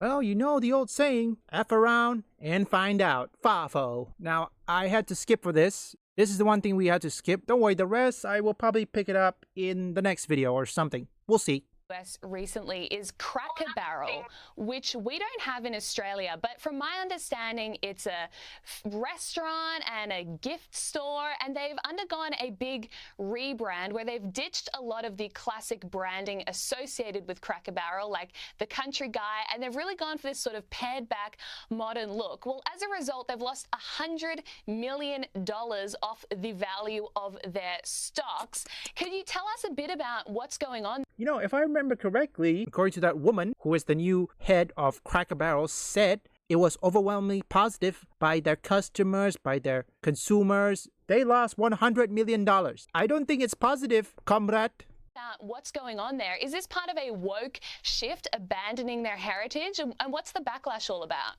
Well, you know the old saying, F around and find out. Fafo. Now, I had to skip for this. This is the one thing we had to skip. Don't worry, the rest I will probably pick it up in the next video or something. We'll see. US recently is Cracker Barrel, which we don't have in Australia, but from my understanding, it's a restaurant and a gift store, and they've undergone a big rebrand where they've ditched a lot of the classic branding associated with Cracker Barrel, like the country guy, and they've really gone for this sort of pared back modern look. Well, as a result, they've lost $100 million off the value of their stocks. Can you tell us a bit about what's going on? You know, if I remember correctly, according to that woman who is the new head of Cracker Barrel, said it was overwhelmingly positive by their customers, by their consumers. They lost $100 million. I don't think it's positive, comrade. What's going on there? Is this part of a woke shift, abandoning their heritage? And what's the backlash all about?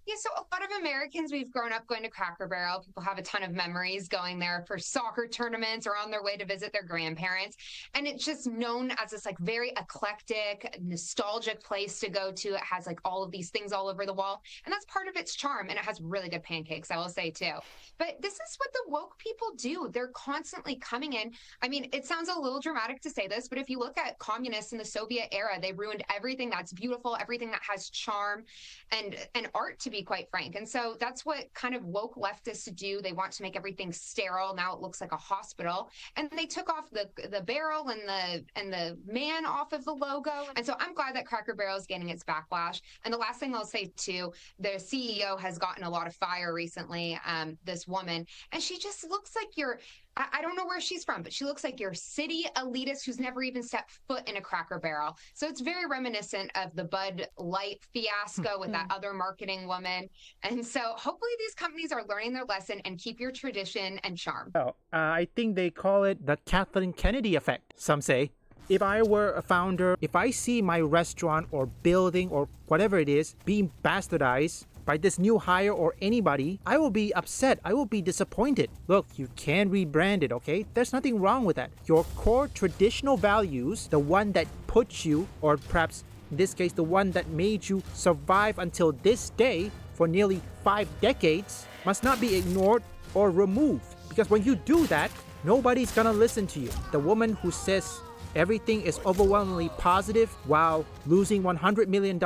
Yeah, so a lot of Americans, we've grown up going to Cracker Barrel. People have a ton of memories going there for soccer tournaments or on their way to visit their grandparents. And it's just known as this like very eclectic, nostalgic place to go to. It has like all of these things all over the wall. And that's part of its charm. And it has really good pancakes, I will say too. But this is what the woke people do. They're constantly coming in. I mean, it sounds a little dramatic to say this, but if you look at communists in the Soviet era, they ruined everything that's beautiful, everything that has charm and art, to be quite frank. And so that's what kind of woke leftists do. They want to make everything sterile. Now it looks like a hospital. And they took off the barrel and the man off of the logo. And so I'm glad that Cracker Barrel is getting its backlash. And the last thing I'll say too, the CEO has gotten a lot of fire recently, this woman, and she just looks like I don't know where she's from, but she looks like your city elitist who's never even stepped foot in a Cracker Barrel. So it's very reminiscent of the Bud Light fiasco with that other marketing woman. And so hopefully these companies are learning their lesson and keep your tradition and charm. Well, I think they call it the Kathleen Kennedy effect, some say. If I were a founder, if I see my restaurant or building or whatever it is being bastardized by this new hire or anybody, I will be upset. I will be disappointed. Look, you can rebrand it, okay? There's nothing wrong with that. Your core traditional values, the one that puts you, or perhaps in this case, the one that made you survive until this day for nearly 5 decades, must not be ignored or removed. Because when you do that, nobody's gonna listen to you. The woman who says everything is overwhelmingly positive while losing $100 million,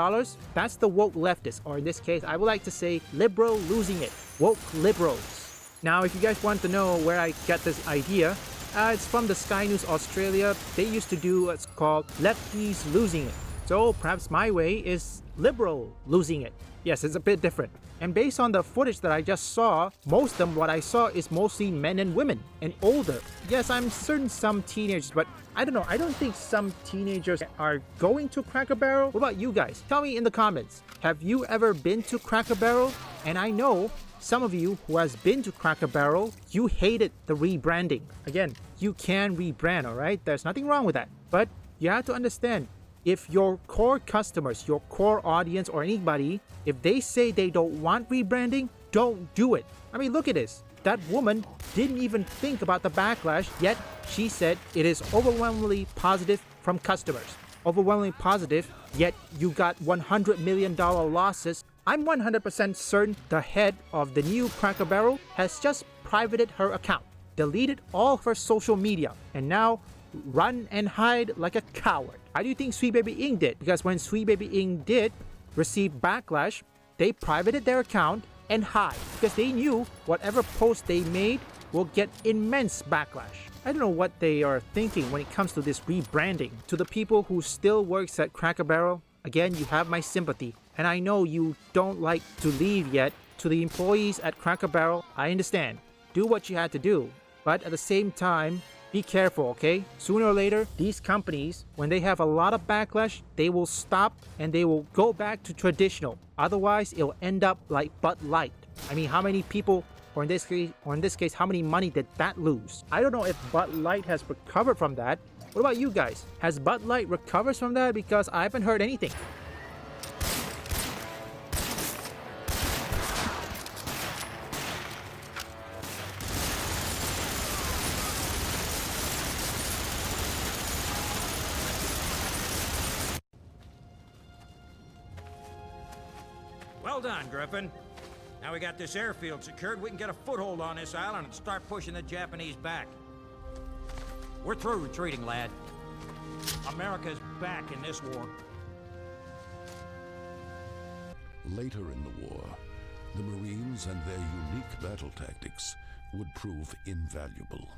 that's the woke leftist, or in this case, I would like to say liberal losing it. Woke liberals. Now, if you guys want to know where I get this idea, it's from the Sky News Australia. They used to do what's called lefties losing it. So perhaps my way is liberal losing it. Yes, it's a bit different. And based on the footage that I just saw, most of them, what I saw is mostly men and women and older. Yes, I'm certain some teenagers, but I don't know. I don't think some teenagers are going to Cracker Barrel. What about you guys? Tell me in the comments. Have you ever been to Cracker Barrel? And I know some of you who has been to Cracker Barrel, you hated the rebranding. Again, you can rebrand, all right? There's nothing wrong with that. But you have to understand, if your core customers, your core audience, or anybody, if they say they don't want rebranding, don't do it. I mean, look at this. That woman didn't even think about the backlash, yet she said it is overwhelmingly positive from customers. Overwhelmingly positive, yet you got $100 million losses. I'm 100% certain the head of the new Cracker Barrel has just privated her account, deleted all of her social media, and now run and hide like a coward. How do you think Sweet Baby Inc. did? Because when Sweet Baby Inc. did receive backlash, they privated their account and hide because they knew whatever post they made will get immense backlash. I don't know what they are thinking when it comes to this rebranding. To the people who still works at Cracker Barrel, again, you have my sympathy. And I know you don't like to leave yet. To the employees at Cracker Barrel, I understand. Do what you had to do. But at the same time, be careful, okay? Sooner or later, these companies, when they have a lot of backlash, they will stop and they will go back to traditional. Otherwise, it'll end up like Bud Light. I mean, how many people, or in this case, how many money did that lose? I don't know if Bud Light has recovered from that. What about you guys? Has Bud Light recovered from that? Because I haven't heard anything. Well done, Griffin. Now we got this airfield secured, we can get a foothold on this island and start pushing the Japanese back. We're through retreating, lad. America's back in this war. Later in the war, the Marines and their unique battle tactics would prove invaluable.